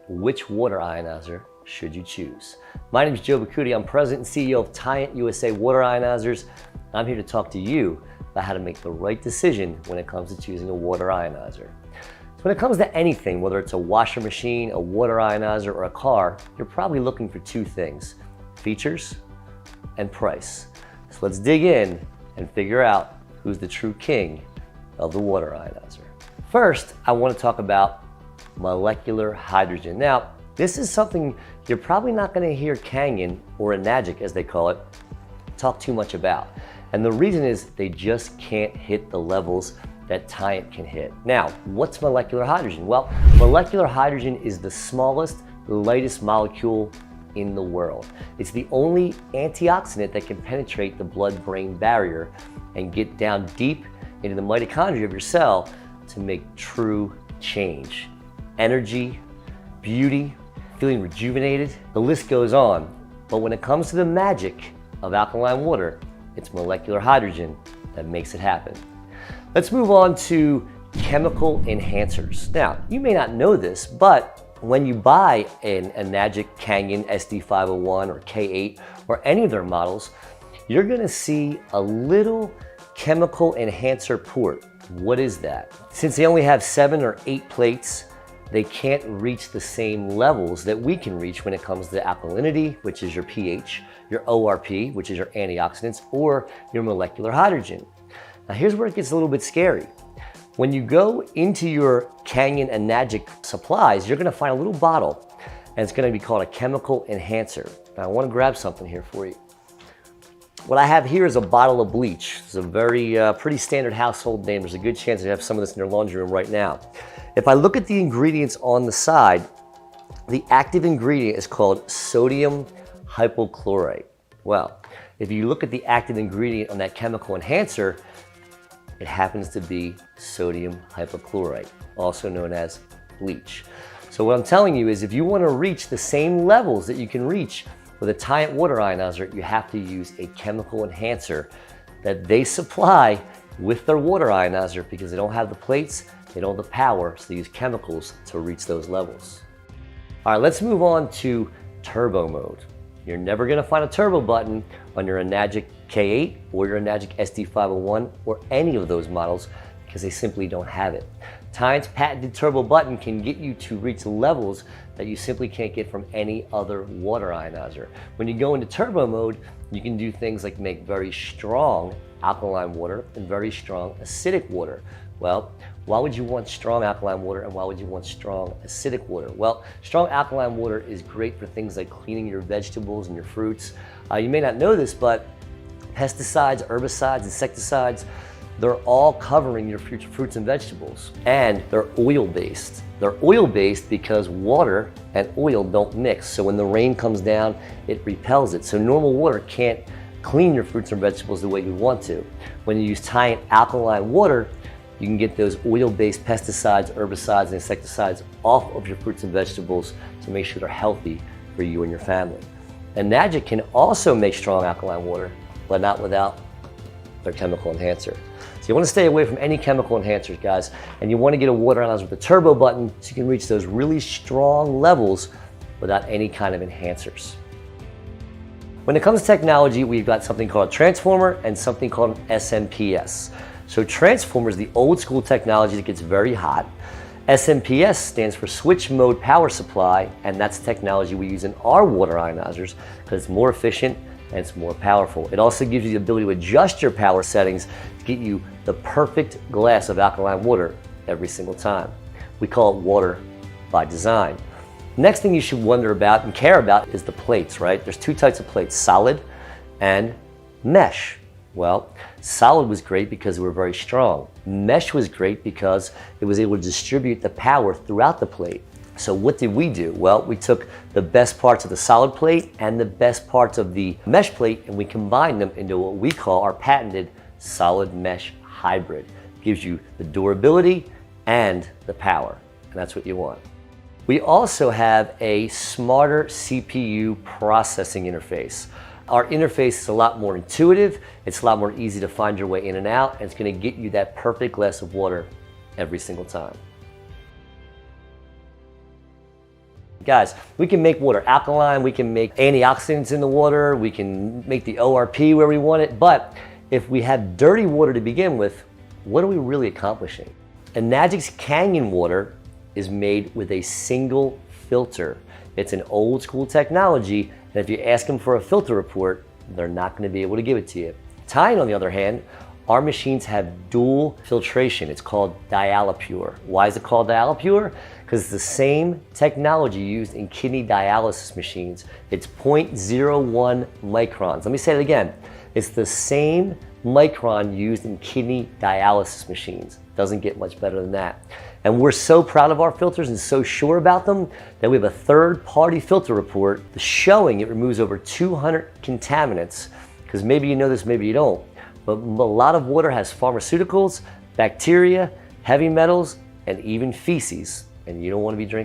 which water ionizer should you choose? My name is Joe Bakuti. I'm President and CEO of Tyent USA Water Ionizers. I'm here to talk to you about how to make the right decision when it comes to choosing a water ionizer. So when it comes to anything, whether it's a washer machine, a water ionizer, or a car, you're probably looking for two things: features and price. So let's dig in and figure out who's the true king of the water ionizer. First, I want to talk about molecular hydrogen. Now, this is something you're probably not going to hear Kangen, or Enagic as they call it, talk too much about. And the reason is they just can't hit the levels that Tyent can hit. Now, what's molecular hydrogen? Well, molecular hydrogen is the smallest, lightest molecule in the world. It's the only antioxidant that can penetrate the blood-brain barrier and get down deep into the mitochondria of your cell to make true change. Energy, beauty, feeling rejuvenated, the list goes on. But when it comes to the magic of alkaline water, it's molecular hydrogen that makes it happen. Let's move on to chemical enhancers. Now, you may not know this, but when you buy an Enagic Kangen SD501 or K8 or any of their models, you're gonna see a little chemical enhancer port. What is that? Since they only have 7 or 8 plates, they can't reach the same levels that we can reach when it comes to alkalinity, which is your pH, your ORP, which is your antioxidants, or your molecular hydrogen. Now here's where it gets a little bit scary. When you go into your Kangen Enagic supplies, you're gonna find a little bottle, and it's gonna be called a chemical enhancer. Now I wanna grab something here for you. What I have here is a bottle of bleach. It's a very pretty standard household name. There's a good chance you have some of this in your laundry room right now. If I look at the ingredients on the side, the active ingredient is called sodium hypochlorite. Well, if you look at the active ingredient on that chemical enhancer, it happens to be sodium hypochlorite, also known as bleach. So what I'm telling you is if you want to reach the same levels that you can reach with a Tyent water ionizer, you have to use a chemical enhancer that they supply with their water ionizer because they don't have the plates, they don't have the power, so they use chemicals to reach those levels. All right, let's move on to turbo mode. You're never gonna find a turbo button on your Enagic K8 or your Enagic SD501 or any of those models because they simply don't have it. Tyent's patented turbo button can get you to reach levels that you simply can't get from any other water ionizer. When you go into turbo mode, you can do things like make very strong alkaline water and very strong acidic water. Well, why would you want strong alkaline water and why would you want strong acidic water? Well, strong alkaline water is great for things like cleaning your vegetables and your fruits. You may not know this, but pesticides, herbicides, insecticides, they're all covering your future fruits and vegetables. And they're oil-based. They're oil-based because water and oil don't mix. So when the rain comes down, it repels it. So normal water can't clean your fruits and vegetables the way you want to. When you use Tyent alkaline water, you can get those oil-based pesticides, herbicides, and insecticides off of your fruits and vegetables to make sure they're healthy for you and your family. Enagic can also make strong alkaline water, but not without their chemical enhancer. So you want to stay away from any chemical enhancers, guys, and you want to get a water ionizer with a turbo button so you can reach those really strong levels without any kind of enhancers. When it comes to technology, we've got something called a transformer and something called an SMPS. So transformer is the old school technology that gets very hot. SMPS stands for switch mode power supply, and that's the technology we use in our water ionizers because it's more efficient and it's more powerful. It also gives you the ability to adjust your power settings to get you the perfect glass of alkaline water every single time. We call it water by design. Next thing you should wonder about and care about is the plates, right? There's two types of plates, solid and mesh. Well, solid was great because they were very strong. Mesh was great because it was able to distribute the power throughout the plate. So what did we do? Well, we took the best parts of the solid plate and the best parts of the mesh plate and we combined them into what we call our patented solid mesh hybrid. It gives you the durability and the power, and that's what you want. We also have a smarter CPU processing interface. Our interface is a lot more intuitive, it's a lot more easy to find your way in and out, and it's going to get you that perfect glass of water every single time. Guys, we can make water alkaline, we can make antioxidants in the water, we can make the ORP where we want it, but if we have dirty water to begin with, what are we really accomplishing? Enagic's Kangen water is made with a single filter. It's an old school technology, and if you ask them for a filter report, they're not going to be able to give it to you. Tyent, on the other hand, our machines have dual filtration. It's called Dialipure. Why is it called Dialipure? Because it's the same technology used in kidney dialysis machines. It's 0.01 microns. Let me say it again. It's the same micron used in kidney dialysis machines. Doesn't get much better than that. And we're so proud of our filters and so sure about them that we have a third-party filter report showing it removes over 200 contaminants. Because maybe you know this, maybe you don't. But a lot of water has pharmaceuticals, bacteria, heavy metals, and even feces. And you don't want to be drinking